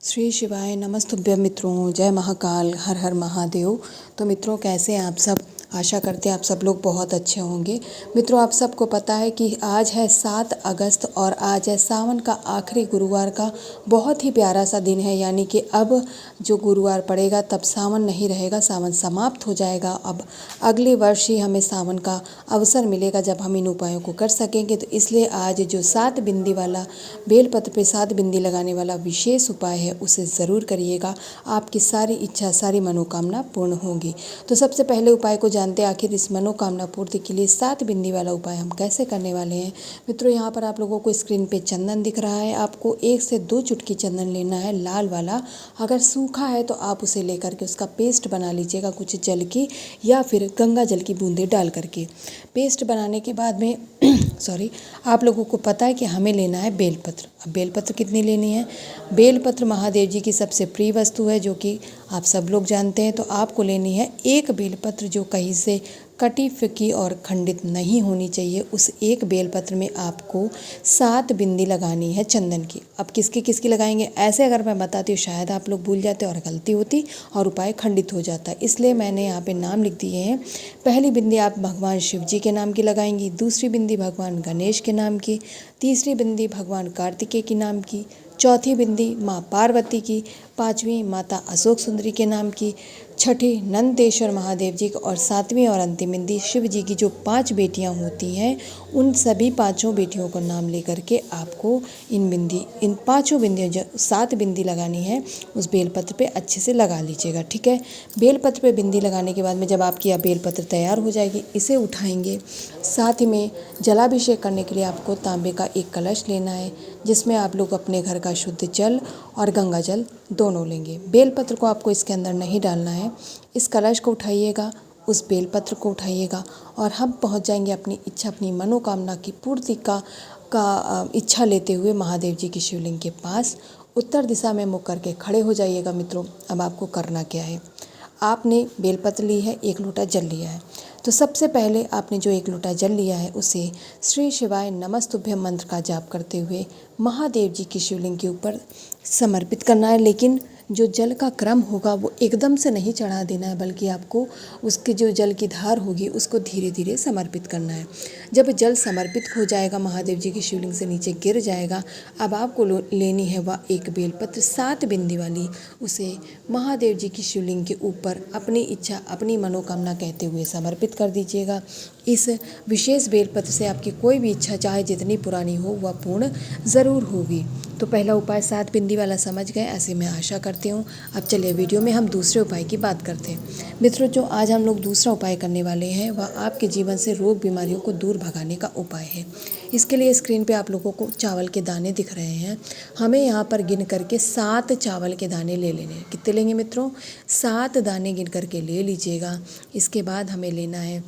श्री शिवाय नमस्तुभ्यं मित्रों, जय महाकाल, हर हर महादेव। तो मित्रों, कैसे हैं आप सब? आशा करते हैं आप सब लोग बहुत अच्छे होंगे। मित्रों, आप सबको पता है कि आज है 7 अगस्त और आज है सावन का आखिरी गुरुवार का बहुत ही प्यारा सा दिन है। यानी कि अब जो गुरुवार पड़ेगा तब सावन नहीं रहेगा, सावन समाप्त हो जाएगा। अब अगले वर्ष ही हमें सावन का अवसर मिलेगा जब हम इन उपायों को कर सकेंगे। तो इसलिए आज जो 7 बिंदी वाला बेलपत्र पे 7 बिंदी लगाने वाला विशेष उपाय है उसे ज़रूर करिएगा। आपकी सारी इच्छा, सारी मनोकामना पूर्ण होगी। तो सबसे पहले उपाय को जानते हैं, आखिर इस मनोकामना पूर्ति के लिए 7 बिंदी वाला उपाय हम कैसे करने वाले हैं। मित्रों, यहाँ पर आप लोगों को स्क्रीन पे चंदन दिख रहा है। आपको 1 से 2 चुटकी चंदन लेना है, लाल वाला। अगर सूखा है तो आप उसे लेकर के उसका पेस्ट बना लीजिएगा, कुछ जल की या फिर गंगा जल की बूंदें डाल करके। पेस्ट बनाने के बाद में आप लोगों को पता है कि हमें लेना है बेलपत्र। अब बेलपत्र कितनी लेनी है? बेलपत्र महादेव जी की सबसे प्रिय वस्तु है, जो कि आप सब लोग जानते हैं। तो आपको लेनी है एक बेलपत्र जो कहीं से कटी फिकी और खंडित नहीं होनी चाहिए। उस एक बेलपत्र में आपको 7 बिंदी लगानी है चंदन की। अब किसकी किसकी लगाएंगे ऐसे अगर मैं बताती हूँ शायद आप लोग भूल जाते और गलती होती और उपाय खंडित हो जाता, इसलिए मैंने यहाँ पे नाम लिख दिए हैं। पहली बिंदी आप भगवान शिव जी के नाम की लगाएंगी, दूसरी बिंदी भगवान गणेश के नाम की, तीसरी बिंदी भगवान कार्तिकेय के नाम की, चौथी बिंदी माँ पार्वती की, पाँचवीं माता अशोक सुंदरी के नाम की, छठी नंदेश्वर महादेव जी की और 7वीं और अंतिम बिंदी शिव जी की जो 5 बेटियां होती हैं उन सभी 5 बेटियों को नाम लेकर के आपको इन 5 बिंदियों जो 7 बिंदी लगानी है उस बेलपत्र पे अच्छे से लगा लीजिएगा। ठीक है। बेलपत्र पे बिंदी लगाने के बाद में जब आपकी यह बेलपत्र तैयार हो जाएगी, इसे उठाएंगे। साथ ही में जलाभिषेक करने के लिए आपको तांबे का एक कलश लेना है, जिसमें आप लोग अपने घर का शुद्ध जल और गंगा जल दोनों लेंगे। बेलपत्र को आपको इसके अंदर नहीं डालना है। इस कलश को उठाइएगा, उस बेलपत्र को उठाइएगा और हम पहुंच जाएंगे अपनी इच्छा, अपनी मनोकामना की पूर्ति का इच्छा लेते हुए महादेव जी की शिवलिंग के पास उत्तर दिशा में मुख करके खड़े हो जाइएगा। मित्रों, अब आपको करना क्या है? आपने बेलपत्र ली है, 1 लोटा जल लिया है। तो सबसे पहले आपने जो 1 लोटा जल लिया है उसे श्री शिवाय नमस्तुभ्यं मंत्र का जाप करते हुए महादेव जी की शिवलिंग के ऊपर समर्पित करना है। लेकिन जो जल का क्रम होगा वो एकदम से नहीं चढ़ा देना है, बल्कि आपको उसके जो जल की धार होगी उसको धीरे धीरे समर्पित करना है। जब जल समर्पित हो जाएगा, महादेव जी की शिवलिंग से नीचे गिर जाएगा, अब आपको लेनी है वह एक बेलपत्र 7 बिंदी वाली। उसे महादेव जी की शिवलिंग के ऊपर अपनी इच्छा, अपनी मनोकामना कहते हुए समर्पित कर दीजिएगा। इस विशेष बेलपत्र से आपकी कोई भी इच्छा, चाहे जितनी पुरानी हो, वह पूर्ण ज़रूर होगी। तो पहला उपाय 7 बिंदी वाला समझ गए, ऐसे मैं आशा करती हूँ। अब चलिए वीडियो में हम दूसरे उपाय की बात करते हैं। मित्रों, जो आज हम लोग दूसरा उपाय करने वाले हैं वह आपके जीवन से रोग बीमारियों को दूर भगाने का उपाय है। इसके लिए स्क्रीन पे आप लोगों को चावल के दाने दिख रहे हैं। हमें यहाँ पर गिन करके 7 चावल के दाने ले लेने हैं। कितने लेंगे मित्रों? 7 दाने गिन करके ले लीजिएगा। इसके बाद हमें लेना है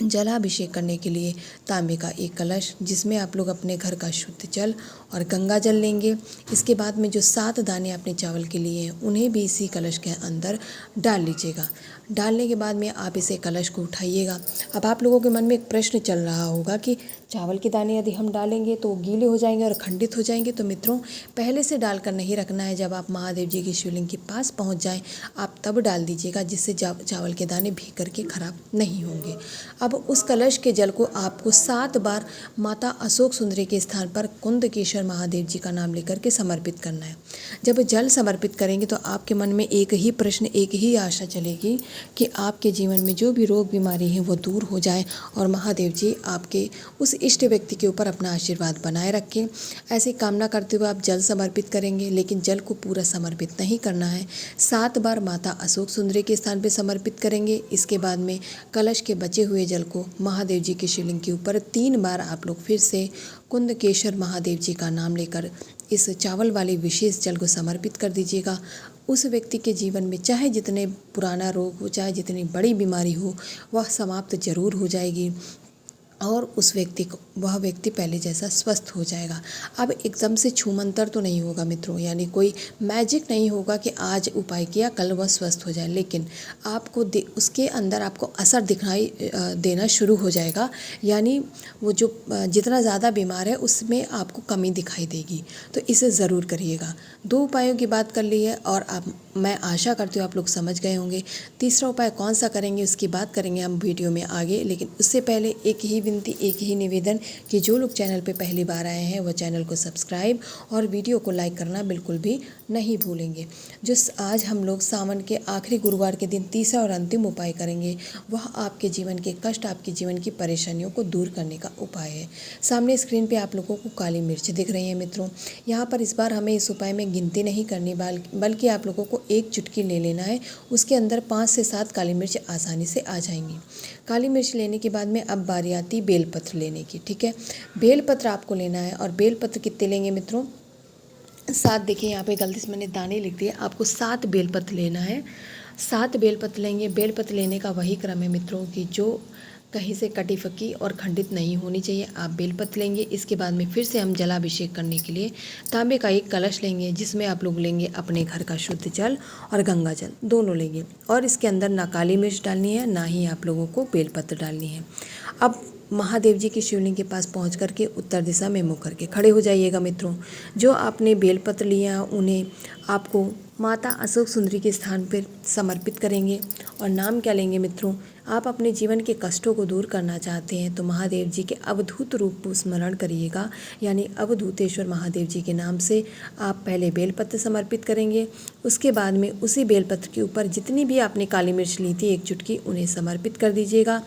जलाभिषेक करने के लिए तांबे का एक कलश, जिसमें आप लोग अपने घर का शुद्ध जल और गंगा जल लेंगे। इसके बाद में जो 7 दाने आपने चावल के लिए हैं उन्हें भी इसी कलश के अंदर डाल लीजिएगा। डालने के बाद में आप इसे कलश को उठाइएगा। अब आप लोगों के मन में एक प्रश्न चल रहा होगा कि चावल के दाने यदि हम डालेंगे तो गीले हो जाएंगे और खंडित हो जाएंगे। तो मित्रों, पहले से डालकर नहीं रखना है। जब आप महादेव जी की शिवलिंग के पास पहुंच जाएं, आप तब डाल दीजिएगा, जिससे चावल के दाने भीग करके खराब नहीं होंगे। अब उस कलश के जल को आपको 7 बार माता अशोक सुंदरी के स्थान पर कुंदकेश्वर महादेव जी का नाम लेकर के समर्पित करना है। जब जल समर्पित करेंगे तो आपके मन में एक ही प्रश्न, एक ही आशा चलेगी कि आपके जीवन में जो भी रोग बीमारी है वो दूर हो जाए और महादेव जी आपके उस इष्ट व्यक्ति के ऊपर अपना आशीर्वाद बनाए रखें। ऐसी कामना करते हुए आप जल समर्पित करेंगे, लेकिन जल को पूरा समर्पित नहीं करना है। 7 बार माता अशोक सुंदरी के स्थान पर समर्पित करेंगे। इसके बाद में कलश के बचे हुए जल को महादेव जी की शिवलिंग के ऊपर 3 बार आप लोग फिर से कुंदकेश्वर महादेव जी का नाम लेकर इस चावल वाले विशेष जल को समर्पित कर दीजिएगा। उस व्यक्ति के जीवन में चाहे जितने पुराना रोग हो, चाहे जितनी बड़ी बीमारी हो, वह समाप्त जरूर हो जाएगी। और उस व्यक्ति को वह व्यक्ति पहले जैसा स्वस्थ हो जाएगा। अब एकदम से छूमंतर तो नहीं होगा मित्रों, यानी कोई मैजिक नहीं होगा कि आज उपाय किया कल वह स्वस्थ हो जाए, लेकिन आपको उसके अंदर आपको असर दिखाई देना शुरू हो जाएगा। यानी वो जो जितना ज़्यादा बीमार है उसमें आपको कमी दिखाई देगी। तो इसे ज़रूर करिएगा। 2 उपायों की बात कर ली है और मैं आशा करती हूँ आप लोग समझ गए होंगे। तीसरा उपाय कौन सा करेंगे उसकी बात करेंगे हम वीडियो में आगे, लेकिन उससे पहले एक ही विनती, एक ही निवेदन कि जो लोग चैनल पे पहली बार आए हैं वह चैनल को सब्सक्राइब और वीडियो को लाइक करना बिल्कुल भी नहीं भूलेंगे। जो आज हम लोग सावन के आखिरी गुरुवार के दिन तीसरा और अंतिम उपाय करेंगे, वह आपके जीवन के कष्ट, आपके जीवन की परेशानियों को दूर करने का उपाय है। सामने स्क्रीन पे आप लोगों को काली मिर्च दिख रही है मित्रों। यहाँ पर इस बार हमें इस उपाय में गिनती नहीं करनी, बल्कि आप लोगों को एक चुटकी ले लेना है। उसके अंदर 5 से 7 काली मिर्च आसानी से आ जाएंगी। काली मिर्च लेने के बाद में अब बारी आती बेलपत्र लेने की। ठीक है, बेलपत्र आपको लेना है। और बेलपत्र कितने लेंगे मित्रों? 7। देखिए यहाँ पे गलती से मैंने दाने लिख दिए, आपको 7 बेलपत्र लेना है। 7 बेलपत्र लेंगे। बेलपत्र लेने का वही क्रम है मित्रों कि जो कहीं से कटी फकी और खंडित नहीं होनी चाहिए। आप बेलपत्र लेंगे। इसके बाद में फिर से हम जलाभिषेक करने के लिए तांबे का एक कलश लेंगे, जिसमें आप लोग लेंगे अपने घर का शुद्ध जल और गंगा जल दोनों लेंगे। और इसके अंदर ना काली मिर्च डालनी है, ना ही आप लोगों को बेलपत्र डालनी है। अब महादेव जी की शिवलिंग के पास पहुंच करके उत्तर दिशा में मुँह करके खड़े हो जाइएगा मित्रों। जो आपने बेलपत्र लिया उन्हें आपको माता अशोक सुंदरी के स्थान पर समर्पित करेंगे। और नाम क्या लेंगे मित्रों? आप अपने जीवन के कष्टों को दूर करना चाहते हैं तो महादेव जी के अवधूत रूप को स्मरण करिएगा, यानी अवधूतेश्वर महादेव जी के नाम से आप पहले बेलपत्र समर्पित करेंगे। उसके बाद में उसी बेलपत्र के ऊपर जितनी भी आपने काली मिर्च ली थी एक चुटकी, उन्हें समर्पित कर दीजिएगा।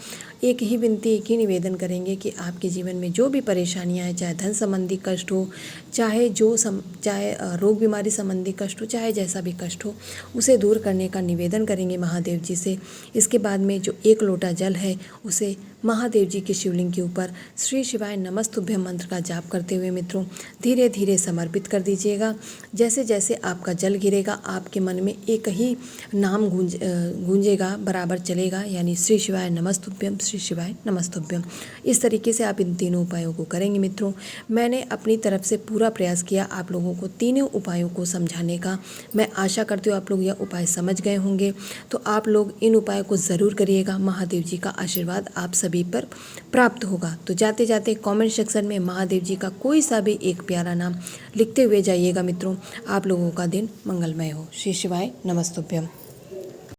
एक ही विनती, एक ही निवेदन करेंगे कि आपके जीवन में जो भी परेशानियां हैं, चाहे धन संबंधी कष्ट हो, चाहे चाहे रोग बीमारी संबंधी कष्ट हो, चाहे जैसा भी कष्ट हो, उसे दूर करने का निवेदन करेंगे महादेव जी से। इसके बाद में जो 1 लोटा जल है उसे महादेव जी के शिवलिंग के ऊपर श्री शिवाय नमस्तुभ्यम मंत्र का जाप करते हुए मित्रों धीरे धीरे समर्पित कर दीजिएगा। जैसे जैसे आपका जल गिरेगा आपके मन में एक ही नाम गूंजेगा, बराबर चलेगा, यानी श्री शिवाय नमस्तुभ्यम, श्री शिवाय नमस्तुभ्यम। इस तरीके से आप इन तीनों उपायों को करेंगे मित्रों। मैंने अपनी तरफ से पूरा प्रयास किया आप लोगों को तीनों उपायों को समझाने का। मैं आशा करती हूँ आप लोग यह उपाय समझ गए होंगे। तो आप लोग इन उपायों को ज़रूर करिएगा। महादेव जी का आशीर्वाद आप सभी पर प्राप्त होगा। तो जाते जाते कमेंट सेक्शन में महादेव जी का कोई सा भी एक प्यारा नाम लिखते हुए जाइएगा मित्रों। आप लोगों का दिन मंगलमय हो। श्री शिवाय नमस्तुभ्यम।